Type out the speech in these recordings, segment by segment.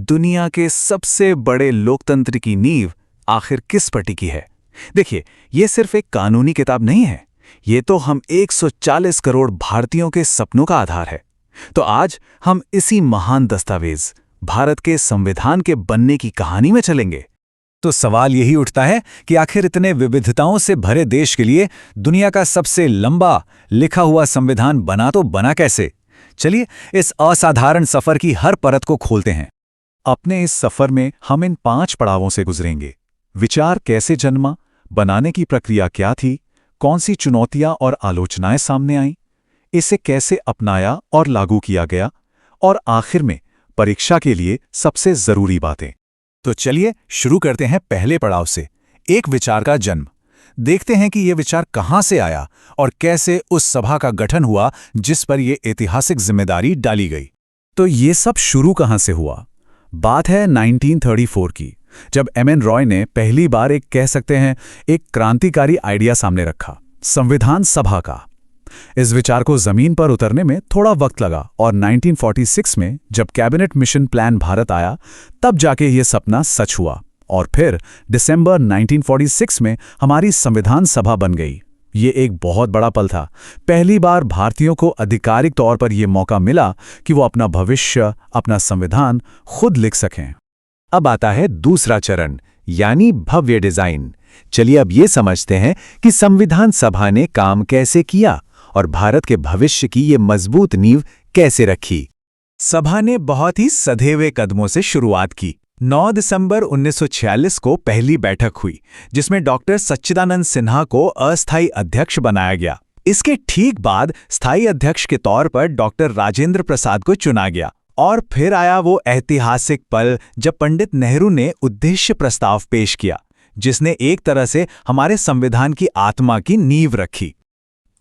दुनिया के सबसे बड़े लोकतंत्र की नींव आखिर किस पर टिकी है? देखिए, ये सिर्फ एक कानूनी किताब नहीं है, ये तो हम 140 करोड़ भारतीयों के सपनों का आधार है। तो आज हम इसी महान दस्तावेज भारत के संविधान के बनने की कहानी में चलेंगे। तो सवाल यही उठता है कि आखिर इतने विविधताओं से भरे देश के लिए दुनिया का सबसे लंबा लिखा हुआ संविधान बना कैसे? चलिए इस असाधारण सफर की हर परत को खोलते हैं। अपने इस सफर में हम इन 5 पड़ावों से गुजरेंगे। विचार कैसे जन्मा, बनाने की प्रक्रिया क्या थी, कौन सी चुनौतियां और आलोचनाएं सामने आईं, इसे कैसे अपनाया और लागू किया गया, और आखिर में परीक्षा के लिए सबसे जरूरी बातें। तो चलिए शुरू करते हैं पहले पड़ाव से, एक विचार का जन्म। देखते हैं कि यह विचार कहां से आया और कैसे उस सभा का गठन हुआ जिस पर यह ऐतिहासिक जिम्मेदारी डाली गई। तो ये सब शुरू कहां से हुआ? बात है 1934 की, जब एम.एन. रॉय ने पहली बार एक क्रांतिकारी आइडिया सामने रखा, संविधान सभा का। इस विचार को जमीन पर उतरने में थोड़ा वक्त लगा और 1946 में जब कैबिनेट मिशन प्लान भारत आया, तब जाके ये सपना सच हुआ। और फिर दिसंबर 1946 में हमारी संविधान सभा बन गई। ये एक बहुत बड़ा पल था। पहली बार भारतीयों को आधिकारिक तौर पर यह मौका मिला कि वो अपना भविष्य, अपना संविधान खुद लिख सकें। अब आता है दूसरा चरण, यानी भव्य डिजाइन। चलिए अब ये समझते हैं कि संविधान सभा ने काम कैसे किया और भारत के भविष्य की ये मजबूत नींव कैसे रखी। सभा ने बहुत ही सधे हुए कदमों से शुरुआत की। 9 दिसंबर 1946 को पहली बैठक हुई, जिसमें डॉक्टर सच्चिदानंद सिन्हा को अस्थायी अध्यक्ष बनाया गया। इसके ठीक बाद स्थायी अध्यक्ष के तौर पर डॉक्टर राजेंद्र प्रसाद को चुना गया। और फिर आया वो ऐतिहासिक पल जब पंडित नेहरू ने उद्देश्य प्रस्ताव पेश किया, जिसने एक तरह से हमारे संविधान की आत्मा की नींव रखी।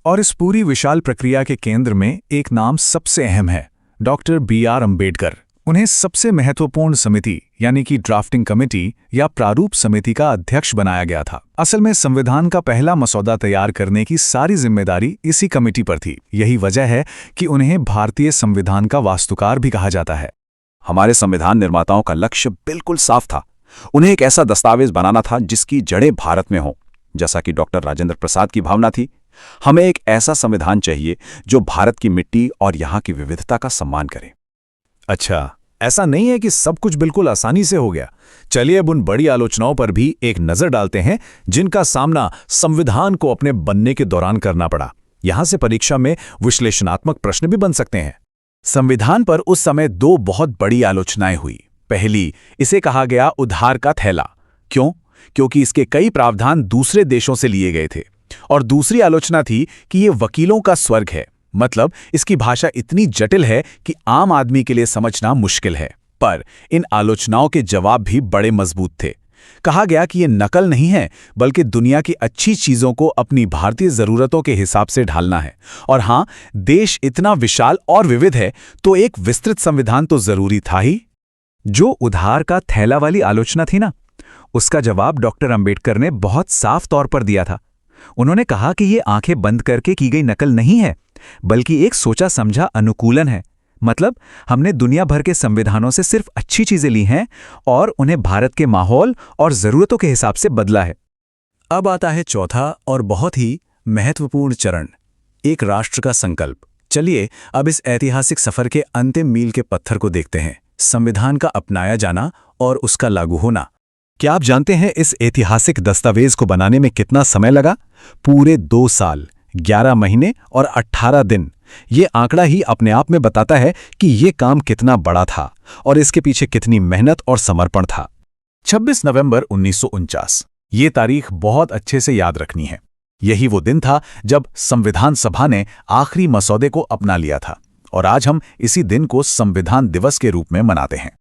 और इस पूरी विशाल प्रक्रिया के केंद्र में एक नाम सबसे अहम है, डॉक्टर B.R. अम्बेडकर। उन्हें सबसे महत्वपूर्ण समिति यानी कि ड्राफ्टिंग कमेटी या प्रारूप समिति का अध्यक्ष बनाया गया था। असल में संविधान का पहला मसौदा तैयार करने की सारी जिम्मेदारी इसी कमेटी पर थी। यही वजह है कि उन्हें भारतीय संविधान का वास्तुकार भी कहा जाता है। हमारे संविधान निर्माताओं का लक्ष्य बिल्कुल साफ था। उन्हें एक ऐसा दस्तावेज बनाना था जिसकी जड़ें भारत में हों, जैसा कि डॉक्टर राजेंद्र प्रसाद की भावना थी। हमें एक ऐसा संविधान चाहिए जो भारत की मिट्टी और यहाँ की विविधता का सम्मान करे। अच्छा, ऐसा नहीं है कि सब कुछ बिल्कुल आसानी से हो गया। चलिए अब उन बड़ी आलोचनाओं पर भी एक नजर डालते हैं जिनका सामना संविधान को अपने बनने के दौरान करना पड़ा। यहां से परीक्षा में विश्लेषणात्मक प्रश्न भी बन सकते हैं। संविधान पर उस समय 2 बहुत बड़ी आलोचनाएं हुई। पहली, इसे कहा गया उधार का थैला। क्यों? क्योंकि इसके कई प्रावधान दूसरे देशों से लिए गए थे। और दूसरी आलोचना थी कि ये वकीलों का स्वर्ग है, मतलब इसकी भाषा इतनी जटिल है कि आम आदमी के लिए समझना मुश्किल है। पर इन आलोचनाओं के जवाब भी बड़े मजबूत थे। कहा गया कि ये नकल नहीं है, बल्कि दुनिया की अच्छी चीजों को अपनी भारतीय जरूरतों के हिसाब से ढालना है। और हां, देश इतना विशाल और विविध है तो एक विस्तृत संविधान तो जरूरी था ही। जो उधार का थैला वाली आलोचना थी ना, उसका जवाब डॉक्टर अंबेडकर ने बहुत साफ तौर पर दिया था। उन्होंने कहा कि ये आंखें बंद करके की गई नकल नहीं है, बल्कि एक सोचा समझा अनुकूलन है। मतलब हमने दुनिया भर के संविधानों से सिर्फ अच्छी चीजें ली हैं और उन्हें भारत के माहौल और जरूरतों के हिसाब से बदला है। अब आता है चौथा और बहुत ही महत्वपूर्ण चरण, एक राष्ट्र का संकल्प। चलिए अब इस ऐतिहासिक सफर के अंतिम मील के पत्थर को देखते हैं, संविधान का अपनाया जाना और उसका लागू होना। क्या आप जानते हैं इस ऐतिहासिक दस्तावेज को बनाने में कितना समय लगा? पूरे 2 साल, 11 महीने और 18 दिन। ये आंकड़ा ही अपने आप में बताता है कि ये काम कितना बड़ा था और इसके पीछे कितनी मेहनत और समर्पण था। 26 नवंबर 1949, ये तारीख बहुत अच्छे से याद रखनी है। यही वो दिन था जब संविधान सभा ने आखिरी मसौदे को अपना लिया था और आज हम इसी दिन को संविधान दिवस के रूप में मनाते हैं।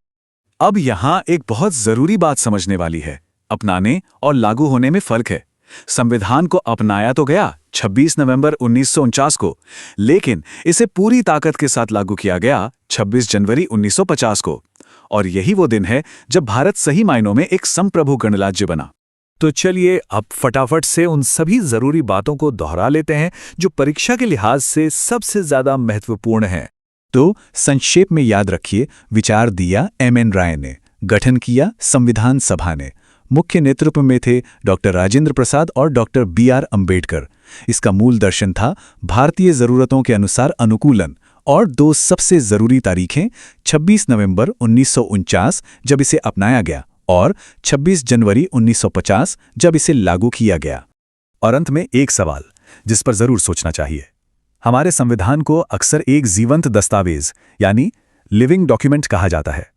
अब यहां एक बहुत जरूरी बात समझने वाली है, अपनाने और लागू होने में फर्क है। संविधान को अपनाया तो गया 26 नवंबर 1949 को, लेकिन इसे पूरी ताकत के साथ लागू किया गया 26 जनवरी 1950 को। और यही वो दिन है जब भारत सही मायनों में एक संप्रभु गणराज्य बना। तो चलिए अब फटाफट से उन सभी जरूरी बातों को दोहरा लेते हैं जो परीक्षा के लिहाज से सबसे ज्यादा महत्वपूर्ण हैं। तो संक्षेप में याद रखिए, विचार दिया एमएन राय ने, गठन किया संविधान सभा ने, मुख्य नेतृत्व में थे डॉक्टर राजेंद्र प्रसाद और डॉक्टर बीआर अंबेडकर। इसका मूल दर्शन था भारतीय जरूरतों के अनुसार अनुकूलन, और दो सबसे जरूरी तारीखें 26 नवंबर 1949 जब इसे अपनाया गया और 26 जनवरी 1950 जब इसे लागू किया गया। और अंत में एक सवाल जिस पर जरूर सोचना चाहिए। हमारे संविधान को अक्सर एक जीवंत दस्तावेज यानी लिविंग डॉक्यूमेंट कहा जाता है।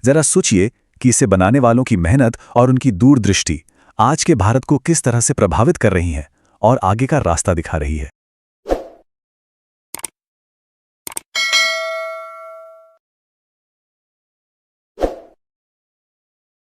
जरा सोचिए कि इसे बनाने वालों की मेहनत और उनकी दूरदृष्टि आज के भारत को किस तरह से प्रभावित कर रही है और आगे का रास्ता दिखा रही है।